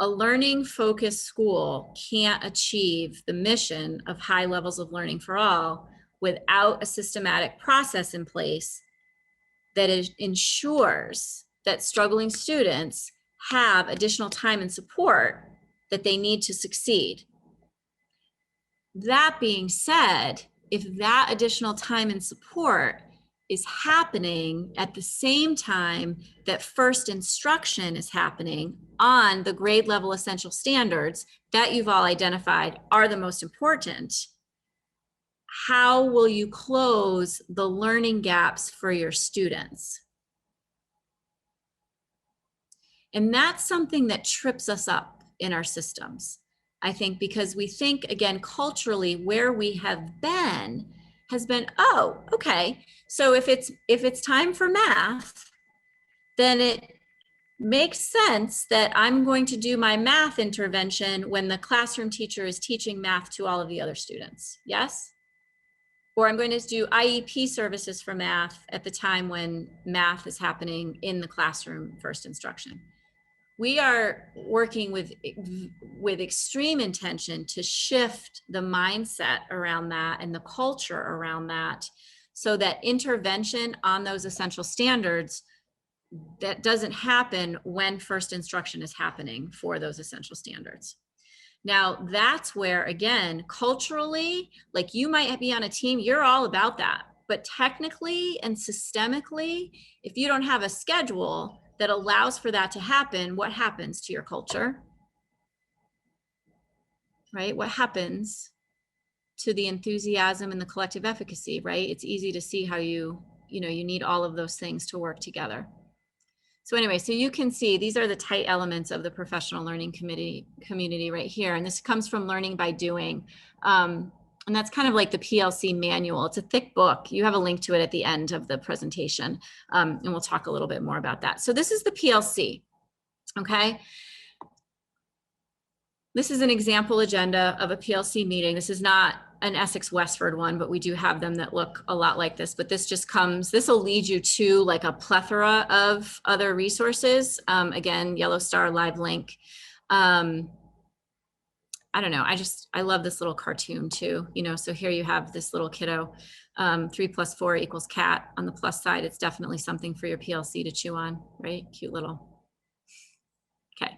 A learning-focused school can't achieve the mission of high levels of learning for all without a systematic process in place that ensures that struggling students have additional time and support that they need to succeed. That being said, if that additional time and support is happening at the same time that first instruction is happening on the grade level essential standards that you've all identified are the most important, how will you close the learning gaps for your students? And that's something that trips us up in our systems, I think, because we think, again, culturally, where we have been has been, oh, okay, so if it's time for math, then makes sense that I'm going to do my math intervention when the classroom teacher is teaching math to all of the other students. Yes? Or I'm going to do IEP services for math at the time when math is happening in the classroom first instruction. We are working with extreme intention to shift the mindset around that and the culture around that, so that intervention on those essential standards, that doesn't happen when first instruction is happening for those essential standards. Now, that's where, again, culturally, like you might be on a team, you're all about that. But technically and systemically, if you don't have a schedule that allows for that to happen, what happens to your culture? Right? What happens to the enthusiasm and the collective efficacy, right? It's easy to see how you need all of those things to work together. So anyway, so you can see these are the tight elements of the professional learning community right here. And this comes from Learning by Doing. And that's kind of like the PLC manual. It's a thick book. You have a link to it at the end of the presentation. And we'll talk a little bit more about that. So this is the PLC, okay? This is an example agenda of a PLC meeting. This is not an Essex Westford one, but we do have them that look a lot like this. But this just comes, this will lead you to like a plethora of other resources. Again, Yellow Star live link. I don't know, I love this little cartoon too, so here you have this little kiddo, 3 + 4 = cat. On the plus side, it's definitely something for your PLC to chew on, right? Cute little, okay.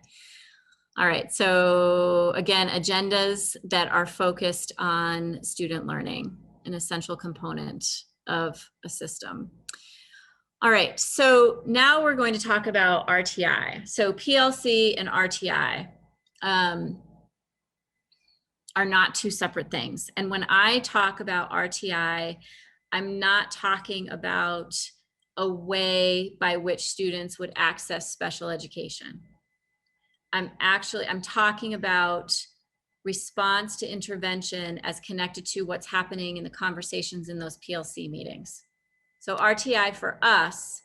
All right, so again, agendas that are focused on student learning, an essential component of a system. All right, so now we're going to talk about RTI. So PLC and RTI are not two separate things. And when I talk about RTI, I'm not talking about a way by which students would access special education. I'm talking about response to intervention as connected to what's happening in the conversations in those PLC meetings. So RTI for us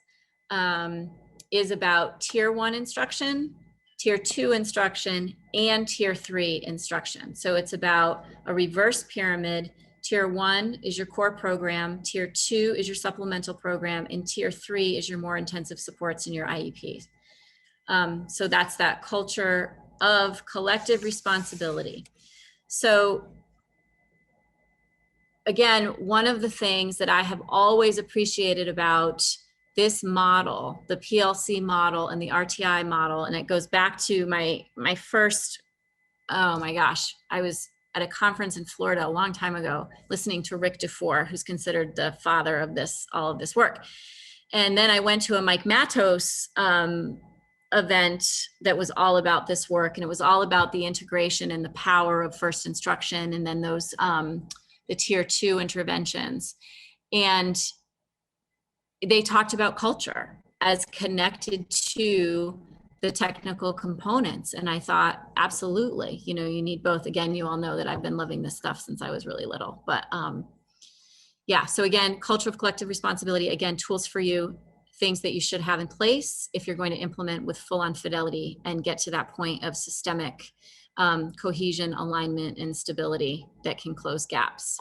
is about tier 1 instruction, tier 2 instruction, and tier 3 instruction. So it's about a reverse pyramid. Tier 1 is your core program, tier 2 is your supplemental program, and tier 3 is your more intensive supports in your IEPs. So that's that culture of collective responsibility. So again, one of the things that I have always appreciated about this model, the PLC model and the RTI model, and it goes back to my first, oh my gosh, I was at a conference in Florida a long time ago, listening to Rick DeFore, who's considered the father of all of this work. And then I went to a Mike Matos event that was all about this work, and it was all about the integration and the power of first instruction, and then those the tier 2 interventions. And they talked about culture as connected to the technical components, and I thought, absolutely, you need both. Again, you all know that I've been loving this stuff since I was really little, but yeah, so again, culture of collective responsibility, again, tools for you, things that you should have in place if you're going to implement with full-on fidelity and get to that point of systemic cohesion, alignment, and stability that can close gaps.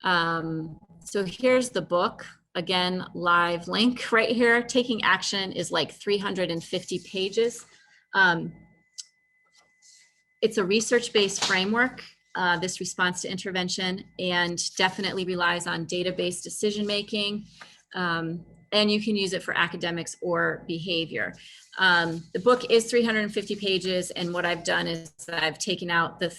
So here's the book, again, live link right here. Taking Action is like 350 pages. It's a research-based framework, this response to intervention, and definitely relies on data-based decision-making. And you can use it for academics or behavior. The book is 350 pages, and what I've done is I've taken out the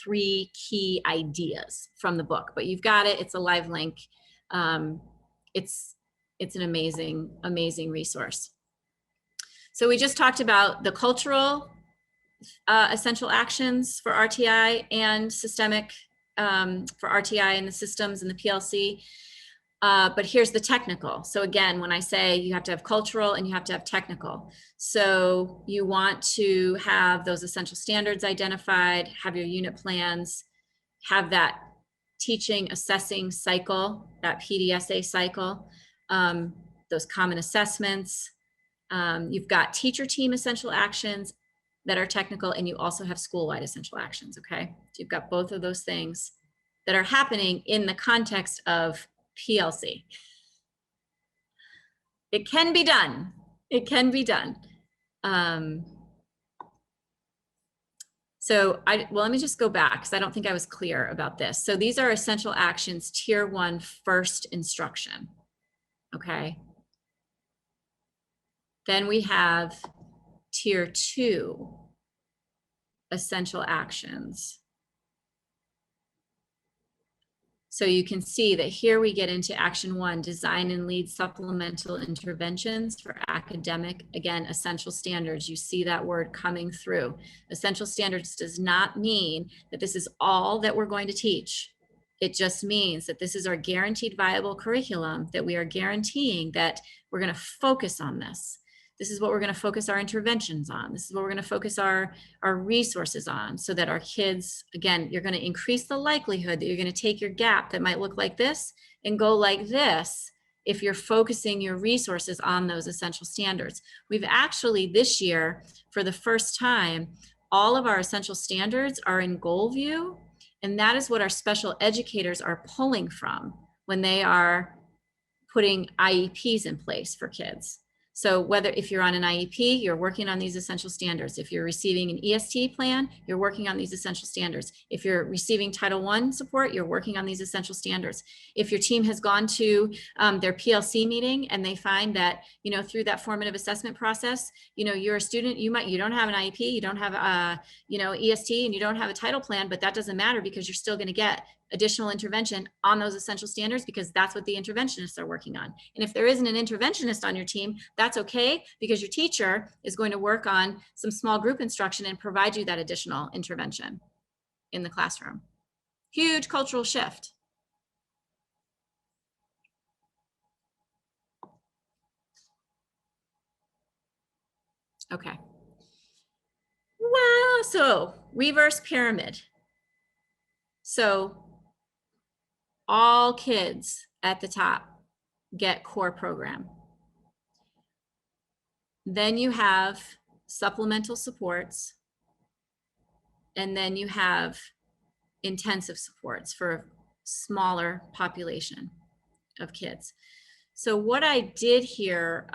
3 key ideas from the book, but you've got it. It's a live link. It's an amazing resource. So we just talked about the cultural essential actions for RTI and systemic for RTI and the systems and the PLC. But here's the technical. So again, when I say you have to have cultural and you have to have technical. So you want to have those essential standards identified, have your unit plans, have that teaching assessing cycle, that PDSA cycle, those common assessments, You've got teacher team essential actions that are technical, and you also have school-wide essential actions, okay? So you've got both of those things that are happening in the context of PLC. It can be done. It can be done. So let me just go back because I don't think I was clear about this. So these are essential actions, tier 1, first instruction, okay? Then we have tier 2, essential actions. So you can see that here we get into action 1, design and lead supplemental interventions for academic, again, essential standards. You see that word coming through. Essential standards does not mean that this is all that we're going to teach. It just means that this is our guaranteed viable curriculum, that we are guaranteeing that we're going to focus on this. This is what we're going to focus our interventions on. This is what we're going to focus our resources on, so that our kids, again, you're going to increase the likelihood that you're going to take your gap that might look like this and go like this if you're focusing your resources on those essential standards. We've actually this year, for the first time, all of our essential standards are in goal view, and that is what our special educators are pulling from when they are putting IEPs in place for kids. So whether if you're on an IEP, you're working on these essential standards. If you're receiving an EST plan, you're working on these essential standards. If you're receiving Title I support, you're working on these essential standards. If your team has gone to their PLC meeting and they find that, you know, through that formative assessment process, you know, you're a student, you don't have an IEP, you don't have a, you know, EST, and you don't have a title plan, but that doesn't matter because you're still going to get additional intervention on those essential standards, because that's what the interventionists are working on. And if there isn't an interventionist on your team, that's okay, because your teacher is going to work on some small group instruction and provide you that additional intervention in the classroom. Huge cultural shift. Okay. Well, so reverse pyramid. So all kids at the top get core program. Then you have supplemental supports, and then you have intensive supports for a smaller population of kids. So what I did here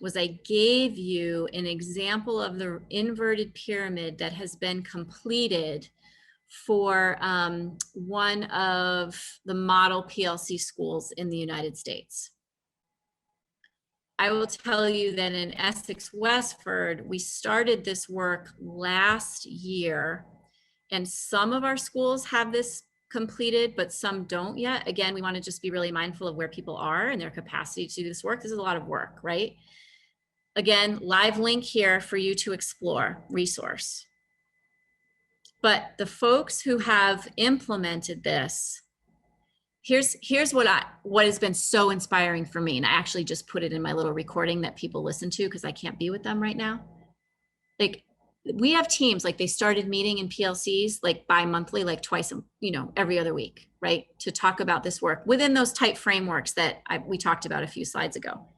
was I gave you an example of the inverted pyramid that has been completed for one of the model PLC schools in the United States. I will tell you that in Essex Westford, we started this work last year, and some of our schools have this completed, but some don't yet. Again, we want to just be really mindful of where people are and their capacity to do this work. This is a lot of work, right? Again, live link here for you to explore, resource. But the folks who have implemented this, here's what has been so inspiring for me. And I actually just put it in my little recording that people listen to because I can't be with them right now. Like, we have teams, like they started meeting in PLCs like bi-monthly, like twice, you know, every other week, right? To talk about this work within those tight frameworks that we talked about a few slides ago.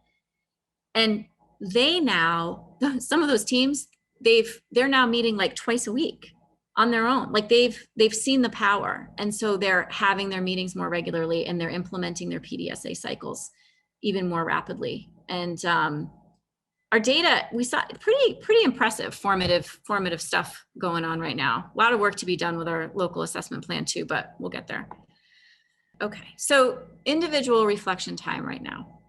And they now, some of those teams, they're now meeting like twice a week on their own. Like they've seen the power. And so they're having their meetings more regularly, and they're implementing their PDSA cycles even more rapidly. And our data, we saw pretty impressive formative stuff going on right now. A lot of work to be done with our local assessment plan too, but we'll get there. Okay, so individual reflection time right now.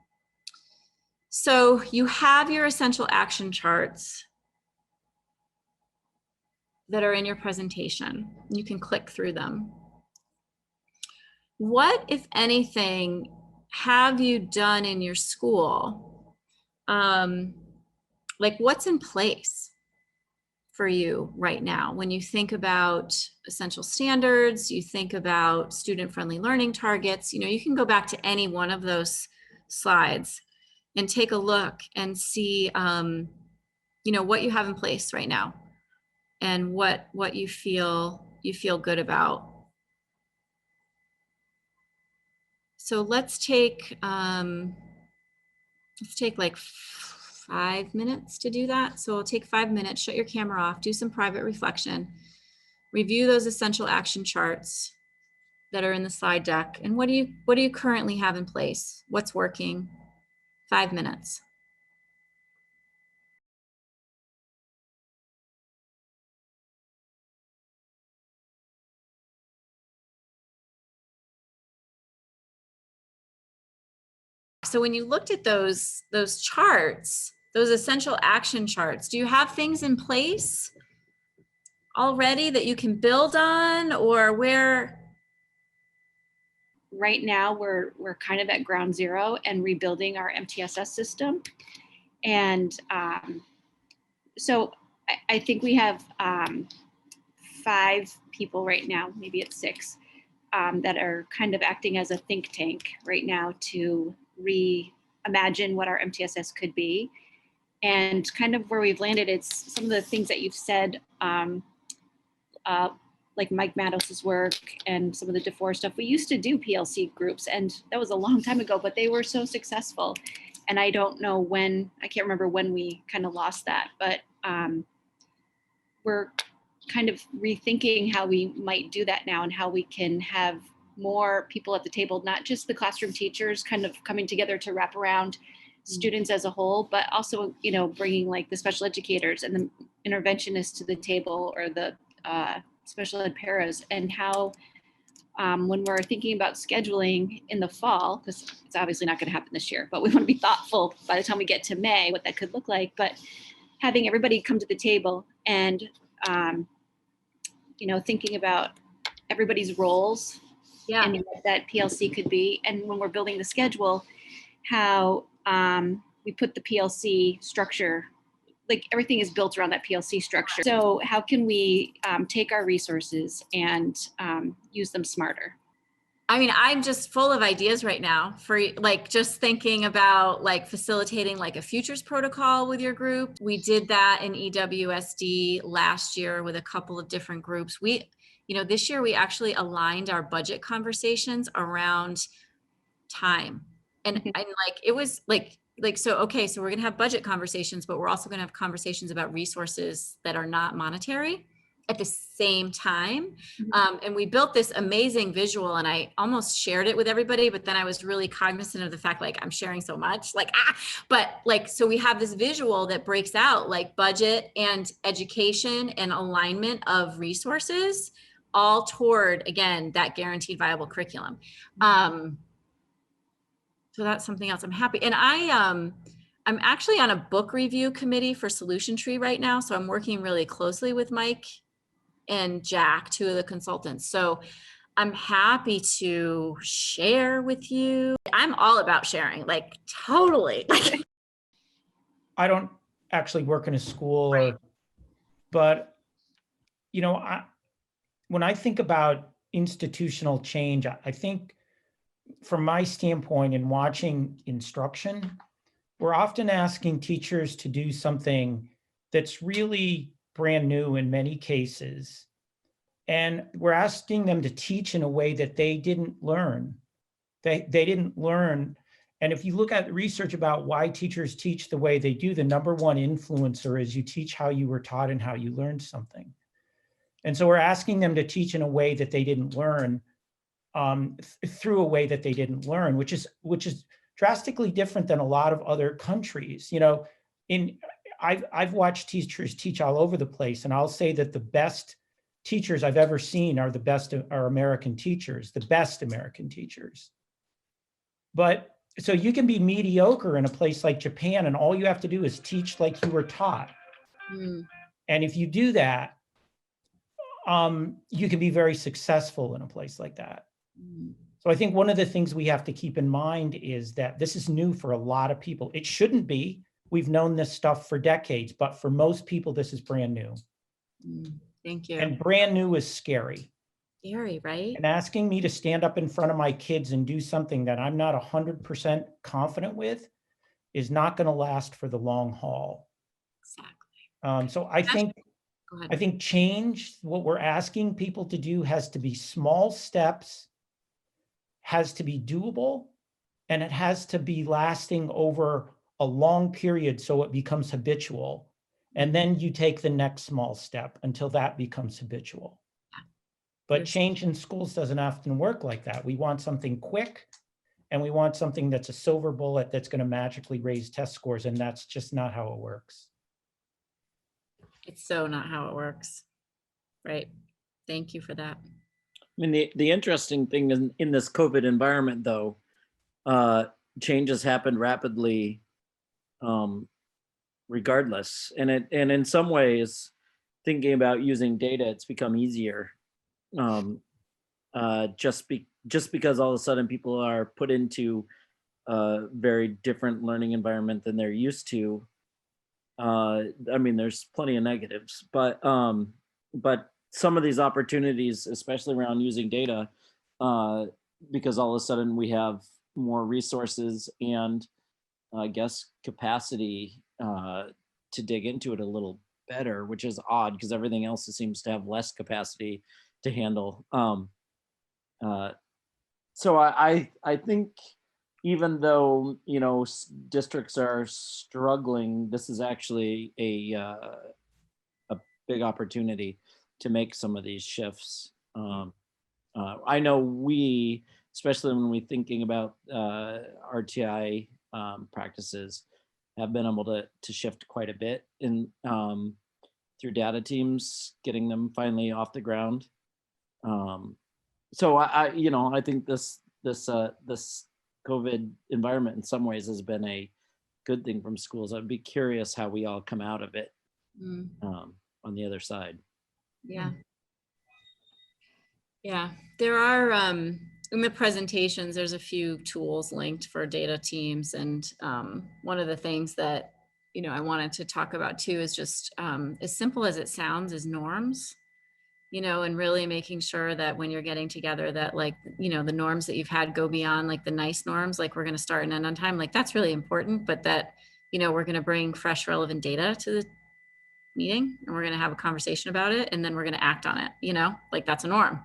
So you have your essential action charts that are in your presentation. You can click through them. What, if anything, have you done in your school? Like, what's in place for you right now when you think about essential standards, you think about student-friendly learning targets? You know, you can go back to any one of those slides and take a look and see, you know, what you have in place right now and what you feel good about. So let's take like 5 minutes to do that. So it'll take 5 minutes, shut your camera off, do some private reflection, review those essential action charts that are in the slide deck. And what do you currently have in place? What's working? 5 minutes. So when you looked at those charts, those essential action charts, do you have things in place already that you can build on, or where? Right now, we're kind of at ground zero and rebuilding our MTSS system. And so I think we have 5 people right now, maybe it's 6, that are kind of acting as a think tank right now to reimagine what our MTSS could be. And kind of where we've landed, it's some of the things that you've said, like Mike Maddos's work and some of the DeFore stuff. We used to do PLC groups, and that was a long time ago, but they were so successful. And I don't know when, I can't remember when we kind of lost that, but we're kind of rethinking how we might do that now and how we can have more people at the table, not just the classroom teachers kind of coming together to wrap around students as a whole, but also, you know, bringing like the special educators and the interventionists to the table, or the special ed paras, and how when we're thinking about scheduling in the fall, because it's obviously not going to happen this year, but we want to be thoughtful by the time we get to May, what that could look like, but having everybody come to the table and, you know, thinking about everybody's roles and what that PLC could be. And when we're building the schedule, how we put the PLC structure, like everything is built around that PLC structure. So how can we take our resources and use them smarter? I mean, I'm just full of ideas right now for like just thinking about like facilitating like a futures protocol with your group. We did that in EWSD last year with a couple of different groups. You know, this year we actually aligned our budget conversations around time. And like, it was like, so, okay, so we're going to have budget conversations, but we're also going to have conversations about resources that are not monetary at the same time. And we built this amazing visual, and I almost shared it with everybody, but then I was really cognizant of the fact, like, I'm sharing so much, like, but like, so we have this visual that breaks out like budget and education and alignment of resources, all toward, again, that guaranteed viable curriculum. So that's something else. I'm happy. And I'm actually on a book review committee for Solution Tree right now. So I'm working really closely with Mike and Jack, 2 of the consultants. So I'm happy to share with you. I'm all about sharing, like totally. I don't actually work in a school, but you know, when I think about institutional change, I think from my standpoint in watching instruction, we're often asking teachers to do something that's really brand new in many cases. And we're asking them to teach in a way that they didn't learn. They didn't learn. And if you look at research about why teachers teach the way they do, the #1 influencer is you teach how you were taught and how you learned something. And so we're asking them to teach in a way that they didn't learn, through a way that they didn't learn, which is drastically different than a lot of other countries. You know, I've watched teachers teach all over the place, and I'll say that the best teachers I've ever seen are American teachers, the best American teachers. But so you can be mediocre in a place like Japan, and all you have to do is teach like you were taught. And if you do that, you can be very successful in a place like that. So I think one of the things we have to keep in mind is that this is new for a lot of people. It shouldn't be. We've known this stuff for decades, but for most people, this is brand new. Thank you. And brand new is scary. Scary, right? And asking me to stand up in front of my kids and do something that I'm not 100% confident with is not going to last for the long haul. Exactly. So I think change, what we're asking people to do, has to be small steps, has to be doable, and it has to be lasting over a long period so it becomes habitual. And then you take the next small step until that becomes habitual. But change in schools doesn't often work like that. We want something quick, and we want something that's a silver bullet that's going to magically raise test scores, and that's just not how it works. It's so not how it works. Right. Thank you for that. I mean, the interesting thing in this COVID environment, though, changes happen rapidly, regardless. And in some ways, thinking about using data, it's become easier. Just because all of a sudden people are put into a very different learning environment than they're used to. I mean, there's plenty of negatives, but some of these opportunities, especially around using data, because all of a sudden we have more resources and I guess capacity to dig into it a little better, which is odd because everything else seems to have less capacity to handle. So I think even though, you know, districts are struggling, this is actually a big opportunity to make some of these shifts. I know we, especially when we're thinking about RTI practices, have been able to shift quite a bit in through data teams, getting them finally off the ground. So I think this COVID environment in some ways has been a good thing from schools. I'd be curious how we all come out of it on the other side. Yeah. Yeah, there are, in the presentations, there's a few tools linked for data teams. And one of the things that, you know, I wanted to talk about too is just as simple as it sounds is norms, you know, and really making sure that when you're getting together that, like, you know, the norms that you've had go beyond like the nice norms, like we're going to start and end on time, like that's really important, but that, you know, we're going to bring fresh, relevant data to the meeting and we're going to have a conversation about it and then we're going to act on it, you know, like that's a norm.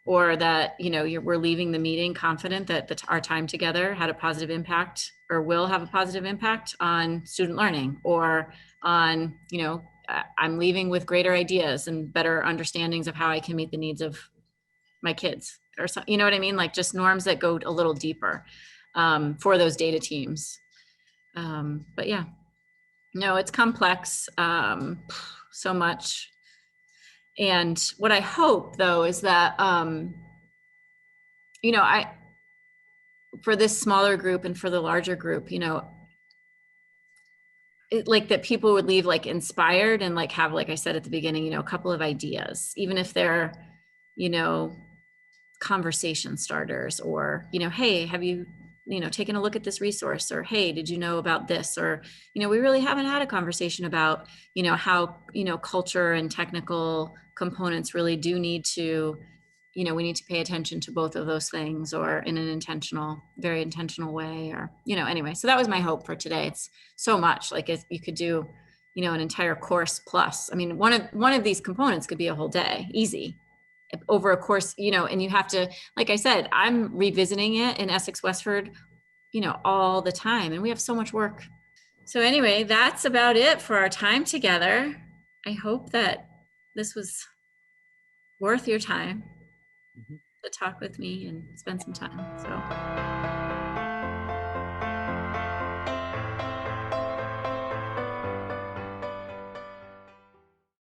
Or that, you know, we're leaving the meeting confident that our time together had a positive impact or will have a positive impact on student learning, or on, you know, I'm leaving with greater ideas and better understandings of how I can meet the needs of my kids, or so, you know what I mean? Like just norms that go a little deeper for those data teams. But yeah, no, it's complex, so much. And what I hope though is that, you know, for this smaller group and for the larger group, you know, like that people would leave like inspired and like have, like I said at the beginning, you know, a couple of ideas, even if they're, you know, conversation starters, or, you know, hey, have you know, taken a look at this resource, or hey, did you know about this? Or, you know, we really haven't had a conversation about, you know, how, you know, culture and technical components really do need to, you know, we need to pay attention to both of those things, or in an intentional, very intentional way, or, you know, anyway, so that was my hope for today. It's so much, like if you could do, you know, an entire course plus, I mean, one of these components could be a whole day, easy, over a course, you know, and you have to, like I said, I'm revisiting it in Essex Westford, you know, all the time, and we have so much work. So anyway, that's about it for our time together. I hope that this was worth your time to talk with me and spend some time. So